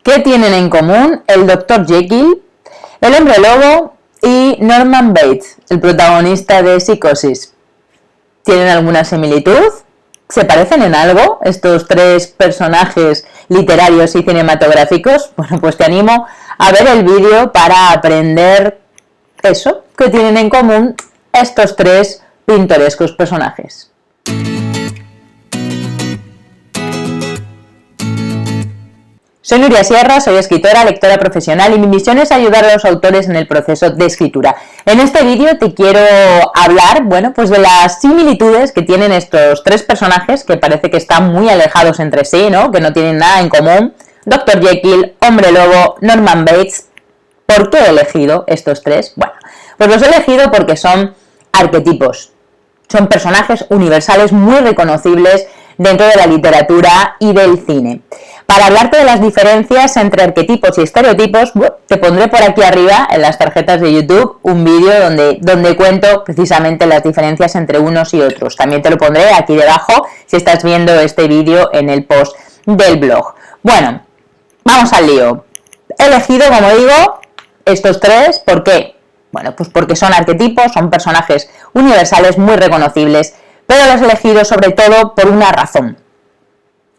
¿Qué tienen en común el Dr. Jekyll, el hombre lobo y Norman Bates, el protagonista de Psicosis? ¿Tienen alguna similitud? ¿Se parecen en algo estos tres personajes literarios y cinematográficos? Bueno, pues te animo a ver el vídeo para aprender eso, que tienen en común estos tres pintorescos personajes. Soy Nuria Sierra, soy escritora, lectora profesional y mi misión es ayudar a los autores en el proceso de escritura. En este vídeo te quiero hablar, bueno, pues de las similitudes que tienen estos tres personajes que parece que están muy alejados entre sí, ¿no? Que no tienen nada en común. Dr. Jekyll, Hombre Lobo, Norman Bates. ¿Por qué he elegido estos tres? Bueno, pues los he elegido porque son arquetipos. Son personajes universales muy reconocibles dentro de la literatura y del cine. Para hablarte de las diferencias entre arquetipos y estereotipos, te pondré por aquí arriba, en las tarjetas de YouTube, un vídeo donde cuento precisamente las diferencias entre unos y otros. También te lo pondré aquí debajo si estás viendo este vídeo en el post del blog. Bueno, vamos al lío. He elegido, como digo, estos tres. ¿Por qué? Bueno, pues porque son arquetipos, son personajes universales muy reconocibles, pero los he elegido sobre todo por una razón.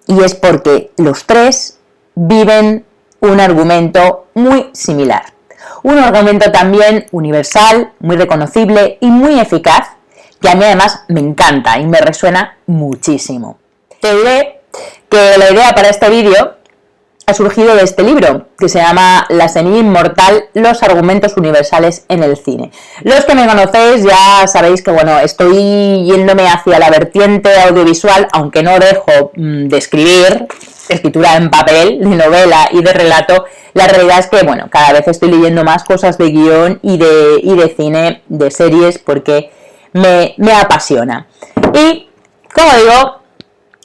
Y es porque los tres viven un argumento muy similar. Un argumento también universal, muy reconocible y muy eficaz, que a mí además me encanta y me resuena muchísimo. Te diré que la idea para este vídeo ha surgido de este libro, que se llama La semilla inmortal, los argumentos universales en el cine. Los que me conocéis ya sabéis que, bueno, estoy yéndome hacia la vertiente audiovisual, aunque no dejo de escribir, escritura en papel, de novela y de relato. La realidad es que, bueno, cada vez estoy leyendo más cosas de guión y de cine, de series, porque me apasiona. Y, como digo,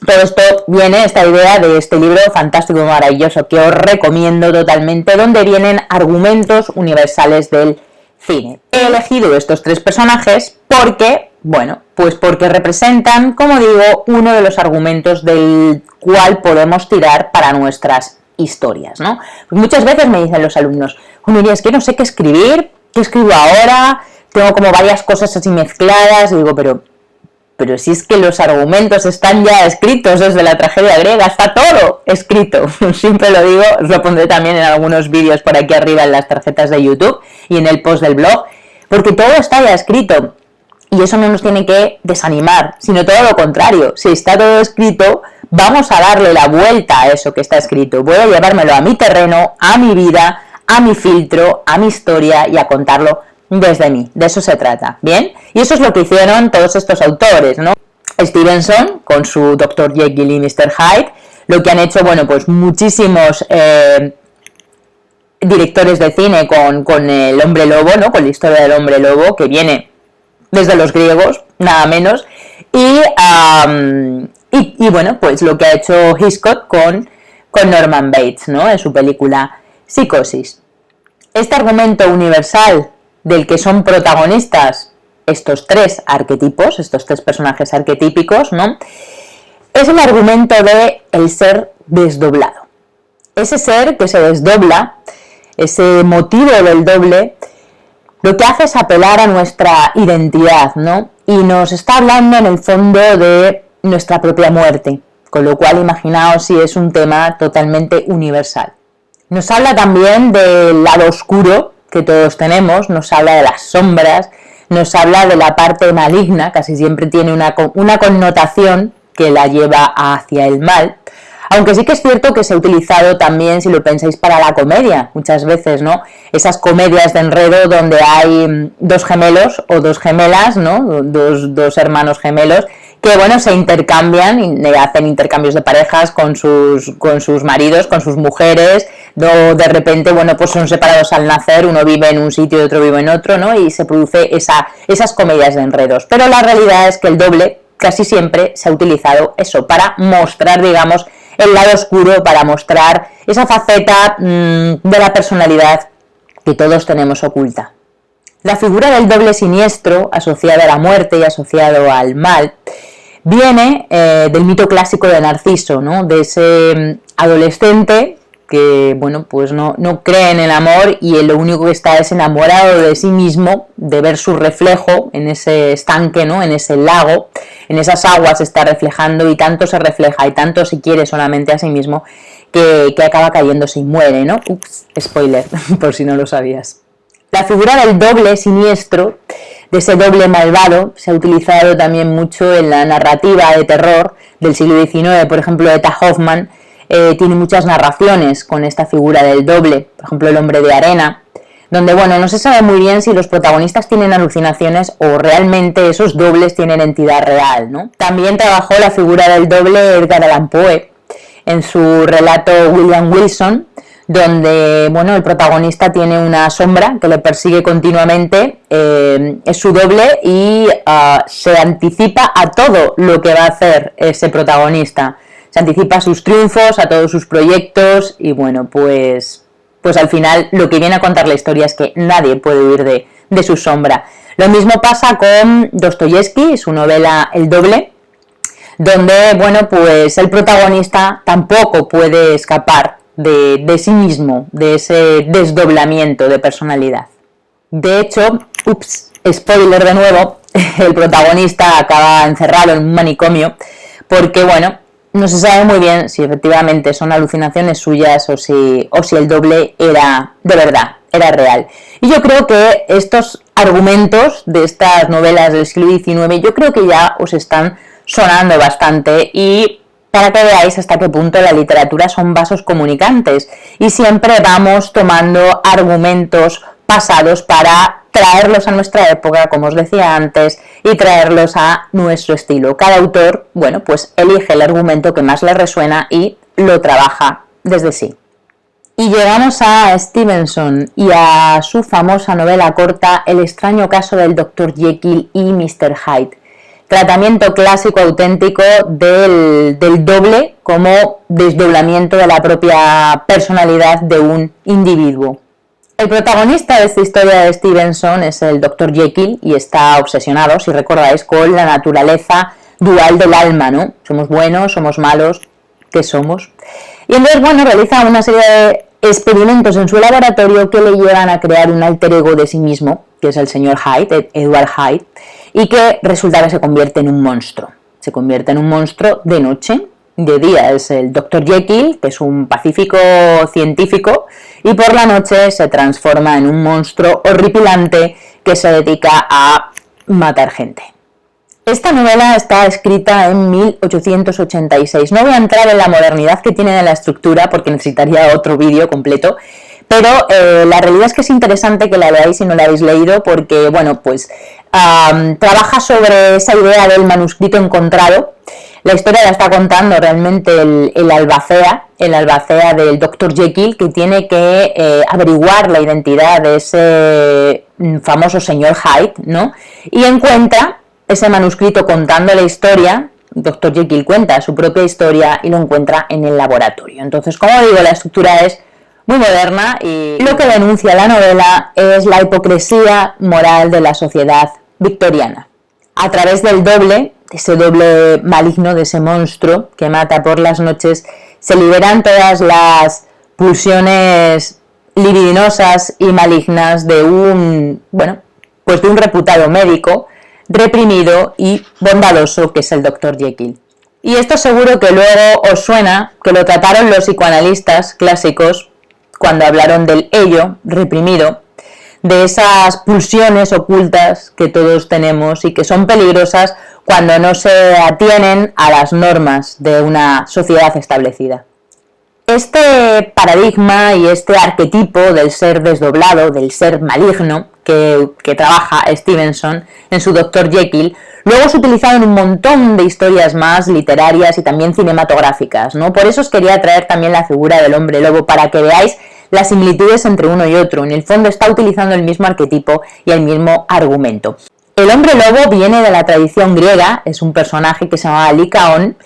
todo esto viene, esta idea de este libro fantástico y maravilloso que os recomiendo totalmente, donde vienen argumentos universales del cine. He elegido estos tres personajes porque, bueno, pues porque representan, como digo, uno de los argumentos del cual podemos tirar para nuestras historias, ¿no? Pues muchas veces me dicen los alumnos, es que no sé qué escribir, qué escribo ahora, tengo como varias cosas así mezcladas, y digo, pero si es que los argumentos están ya escritos desde la tragedia griega, está todo escrito. Siempre lo digo, os lo pondré también en algunos vídeos por aquí arriba en las tarjetas de YouTube y en el post del blog, porque todo está ya escrito. Y eso no nos tiene que desanimar, sino todo lo contrario. Si está todo escrito, vamos a darle la vuelta a eso que está escrito. Voy a llevármelo a mi terreno, a mi vida, a mi filtro, a mi historia y a contarlo desde mí. De eso se trata, ¿bien? Y eso es lo que hicieron todos estos autores, ¿no? Stevenson, con su Dr. Jekyll y Mr. Hyde, lo que han hecho, bueno, pues muchísimos directores de cine con el hombre lobo, ¿no? Con la historia del hombre lobo, que viene desde los griegos, nada menos, y bueno, pues lo que ha hecho Hitchcock con Norman Bates, ¿no? En su película Psicosis. Este argumento universal del que son protagonistas estos tres arquetipos, estos tres personajes arquetípicos, ¿no? Es el argumento de el ser desdoblado. Ese ser que se desdobla, ese motivo del doble, lo que hace es apelar a nuestra identidad, ¿no? Y nos está hablando en el fondo de nuestra propia muerte, con lo cual imaginaos si es un tema totalmente universal. Nos habla también del lado oscuro que todos tenemos, nos habla de las sombras, nos habla de la parte maligna, casi siempre tiene una connotación que la lleva hacia el mal, aunque sí que es cierto que se ha utilizado también, si lo pensáis, para la comedia, muchas veces, ¿no? Esas comedias de enredo donde hay dos gemelos o dos gemelas, ¿no? Dos hermanos gemelos, que, bueno, se intercambian y hacen intercambios de parejas con sus maridos, con sus mujeres, no, de repente, bueno, pues son separados al nacer, uno vive en un sitio y otro vive en otro, ¿no? Y se produce esas comedias de enredos. Pero la realidad es que el doble casi siempre se ha utilizado eso, para mostrar, digamos, el lado oscuro, para mostrar esa faceta de la personalidad que todos tenemos oculta. La figura del doble siniestro, asociado a la muerte y asociado al mal, viene del mito clásico de Narciso, ¿no? De ese adolescente que bueno, pues no cree en el amor y lo único que está es enamorado de sí mismo, de ver su reflejo en ese estanque, ¿no? En ese lago, en esas aguas se está reflejando y tanto se refleja y tanto se quiere solamente a sí mismo que acaba cayéndose y muere, ¿no? Ups, spoiler, por si no lo sabías. La figura del doble siniestro, de ese doble malvado, se ha utilizado también mucho en la narrativa de terror del siglo XIX, por ejemplo, Eta Hoffmann tiene muchas narraciones con esta figura del doble, por ejemplo, El hombre de arena, donde, bueno, no se sabe muy bien si los protagonistas tienen alucinaciones o realmente esos dobles tienen entidad real, ¿no? También trabajó la figura del doble Edgar Allan Poe en su relato William Wilson, donde, bueno, el protagonista tiene una sombra que le persigue continuamente, es su doble y se anticipa a todo lo que va a hacer ese protagonista. Se anticipa a sus triunfos, a todos sus proyectos y bueno, pues al final lo que viene a contar la historia es que nadie puede huir de su sombra. Lo mismo pasa con Dostoyevsky, su novela El doble, donde, bueno, pues el protagonista tampoco puede escapar de sí mismo, de ese desdoblamiento de personalidad. De hecho, spoiler de nuevo, el protagonista acaba encerrado en un manicomio porque, bueno, no se sabe muy bien si efectivamente son alucinaciones suyas o si el doble era de verdad, era real. Y yo creo que estos argumentos de estas novelas del siglo XIX, yo creo que ya os están sonando bastante y para que veáis hasta qué punto la literatura son vasos comunicantes y siempre vamos tomando argumentos pasados para traerlos a nuestra época, como os decía antes, y traerlos a nuestro estilo. Cada autor, bueno, pues elige el argumento que más le resuena y lo trabaja desde sí. Y llegamos a Stevenson y a su famosa novela corta El extraño caso del Dr. Jekyll y Mr. Hyde. Tratamiento clásico auténtico del doble como desdoblamiento de la propia personalidad de un individuo. El protagonista de esta historia de Stevenson es el Dr. Jekyll y está obsesionado, si recordáis, con la naturaleza dual del alma, ¿no? Somos buenos, somos malos, ¿qué somos? Y entonces, bueno, realiza una serie de experimentos en su laboratorio que le llevan a crear un alter ego de sí mismo, que es el señor Hyde, Edward Hyde, y que resulta que se convierte en un monstruo. Se convierte en un monstruo de noche. De día es el Dr. Jekyll, que es un pacífico científico, y por la noche se transforma en un monstruo horripilante que se dedica a matar gente. Esta novela está escrita en 1886. No voy a entrar en la modernidad que tiene en la estructura porque necesitaría otro vídeo completo, pero la realidad es que es interesante que la leáis si no la habéis leído porque, bueno, pues trabaja sobre esa idea del manuscrito encontrado. La historia la está contando realmente el albacea del Dr. Jekyll, que tiene que averiguar la identidad de ese famoso señor Hyde, ¿no? Y encuentra ese manuscrito contando la historia. Dr. Jekyll cuenta su propia historia y lo encuentra en el laboratorio. Entonces, como digo, la estructura es muy moderna y lo que denuncia la novela es la hipocresía moral de la sociedad victoriana. A través del doble, ese doble maligno, de ese monstruo que mata por las noches, se liberan todas las pulsiones libidinosas y malignas de un reputado médico reprimido y bondadoso que es el Dr. Jekyll. Y esto seguro que luego os suena, que lo trataron los psicoanalistas clásicos cuando hablaron del ello reprimido, de esas pulsiones ocultas que todos tenemos y que son peligrosas cuando no se atienen a las normas de una sociedad establecida. Este paradigma y este arquetipo del ser desdoblado, del ser maligno que trabaja Stevenson en su Dr. Jekyll, luego es utilizado en un montón de historias más literarias y también cinematográficas, ¿no? Por eso os quería traer también la figura del hombre lobo, para que veáis las similitudes entre uno y otro. En el fondo está utilizando el mismo arquetipo y el mismo argumento. El hombre lobo viene de la tradición griega, es un personaje que se llamaba Licaón,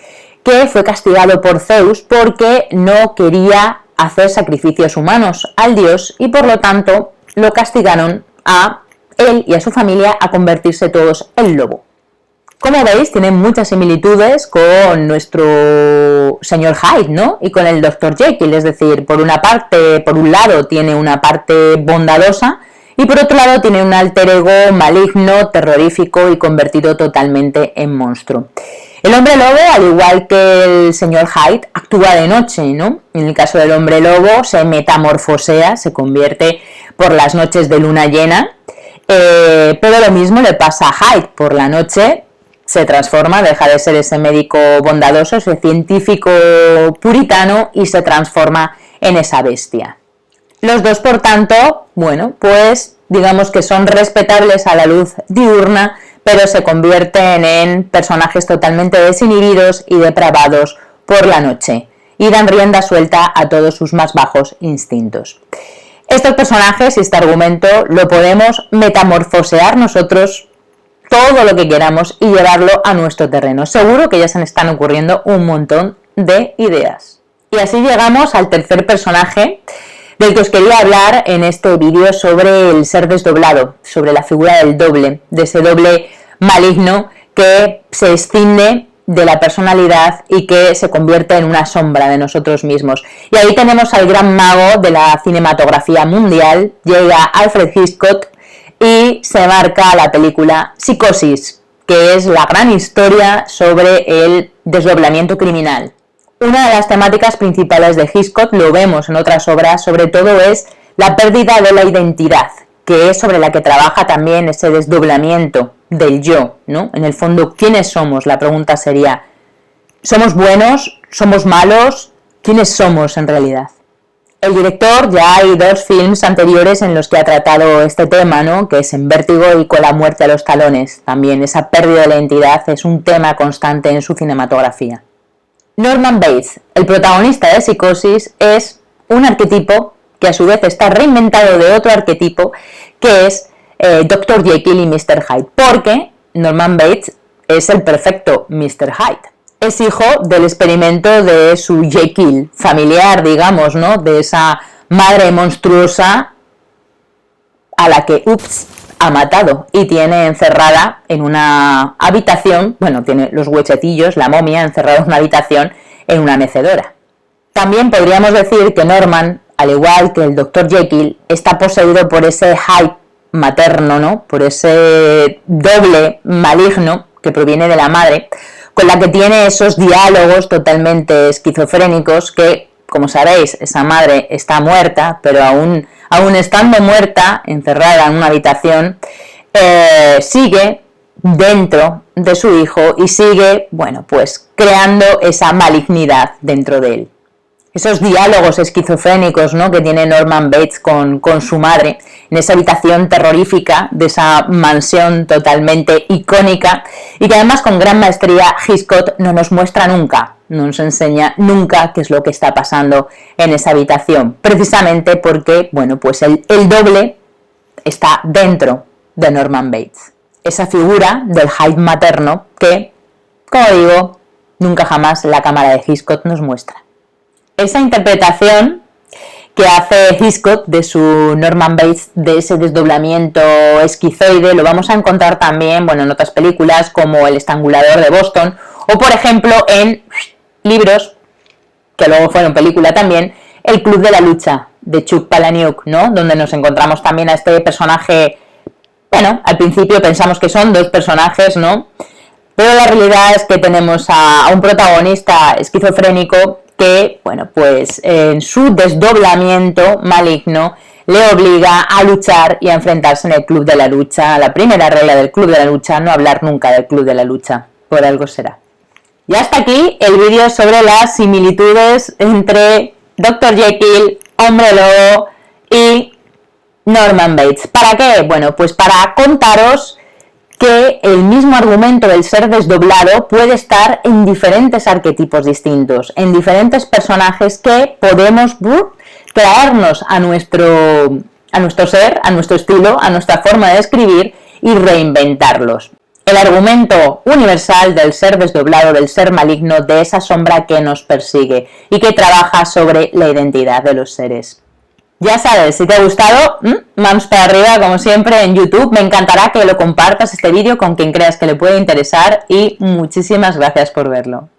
que fue castigado por Zeus porque no quería hacer sacrificios humanos al dios y por lo tanto lo castigaron a él y a su familia a convertirse todos en lobo. Como veis, tiene muchas similitudes con nuestro señor Hyde, ¿no? Y con el Dr. Jekyll, es decir, por un lado tiene una parte bondadosa y por otro lado tiene un alter ego maligno, terrorífico y convertido totalmente en monstruo. El hombre lobo, al igual que el señor Hyde, actúa de noche, ¿no? En el caso del hombre lobo se metamorfosea, se convierte por las noches de luna llena, pero lo mismo le pasa a Hyde. Por la noche se transforma, deja de ser ese médico bondadoso, ese científico puritano y se transforma en esa bestia. Los dos, por tanto, bueno, pues digamos que son respetables a la luz diurna, pero se convierten en personajes totalmente desinhibidos y depravados por la noche y dan rienda suelta a todos sus más bajos instintos. Estos personajes y este argumento lo podemos metamorfosear nosotros todo lo que queramos y llevarlo a nuestro terreno. Seguro que ya se me están ocurriendo un montón de ideas. Y así llegamos al tercer personaje del que os quería hablar en este vídeo, sobre el ser desdoblado, sobre la figura del doble, de ese doble maligno que se escinde de la personalidad y que se convierte en una sombra de nosotros mismos. Y ahí tenemos al gran mago de la cinematografía mundial, llega Alfred Hitchcock y se marca la película Psicosis, que es la gran historia sobre el desdoblamiento criminal. Una de las temáticas principales de Hitchcock, lo vemos en otras obras, sobre todo es la pérdida de la identidad, que es sobre la que trabaja también ese desdoblamiento del yo, ¿no? En el fondo, ¿quiénes somos? La pregunta sería, ¿somos buenos? ¿Somos malos? ¿Quiénes somos en realidad? El director, ya hay 2 films anteriores en los que ha tratado este tema, ¿no? Que es en Vértigo y Con la muerte a los talones. También esa pérdida de la identidad es un tema constante en su cinematografía. Norman Bates, el protagonista de Psicosis, es un arquetipo que a su vez está reinventado de otro arquetipo, que es Dr. Jekyll y Mr. Hyde, porque Norman Bates es el perfecto Mr. Hyde. Es hijo del experimento de su Jekyll familiar, digamos, ¿no? De esa madre monstruosa a la que, ha matado y tiene encerrada en una habitación, bueno, tiene los huechetillos, la momia, encerrada en una habitación en una mecedora. También podríamos decir que Norman, al igual que el Dr. Jekyll, está poseído por ese Hyde materno, ¿no? Por ese doble maligno que proviene de la madre, con la que tiene esos diálogos totalmente esquizofrénicos que, como sabéis, esa madre está muerta, pero aún estando muerta, encerrada en una habitación, sigue dentro de su hijo y sigue, bueno, pues creando esa malignidad dentro de él. Esos diálogos esquizofrénicos, ¿no?, que tiene Norman Bates con su madre en esa habitación terrorífica de esa mansión totalmente icónica, y que además con gran maestría Hitchcock no nos muestra nunca, no nos enseña nunca qué es lo que está pasando en esa habitación, precisamente porque, bueno, pues el doble está dentro de Norman Bates. Esa figura del Hyde materno que, como digo, nunca jamás la cámara de Hitchcock nos muestra. Esa interpretación que hace Hitchcock de su Norman Bates, de ese desdoblamiento esquizoide, lo vamos a encontrar también, bueno, en otras películas como El estrangulador de Boston, o por ejemplo en libros, que luego fueron película también, El club de la lucha, de Chuck Palahniuk, ¿no?, donde nos encontramos también a este personaje. Bueno, al principio pensamos que son 2 personajes, ¿no?, pero la realidad es que tenemos a un protagonista esquizofrénico que, bueno, pues en su desdoblamiento maligno le obliga a luchar y a enfrentarse en el club de la lucha. La primera regla del club de la lucha, no hablar nunca del club de la lucha, por algo será. Y hasta aquí el vídeo sobre las similitudes entre Dr. Jekyll, Hombre Lobo y Norman Bates. ¿Para qué? Bueno, pues para contaros que el mismo argumento del ser desdoblado puede estar en diferentes arquetipos distintos, en diferentes personajes que podemos traernos a nuestro ser, a nuestro estilo, a nuestra forma de escribir y reinventarlos. El argumento universal del ser desdoblado, del ser maligno, de esa sombra que nos persigue y que trabaja sobre la identidad de los seres. Ya sabes, si te ha gustado, manos para arriba como siempre en YouTube. Me encantará que lo compartas este vídeo con quien creas que le puede interesar y muchísimas gracias por verlo.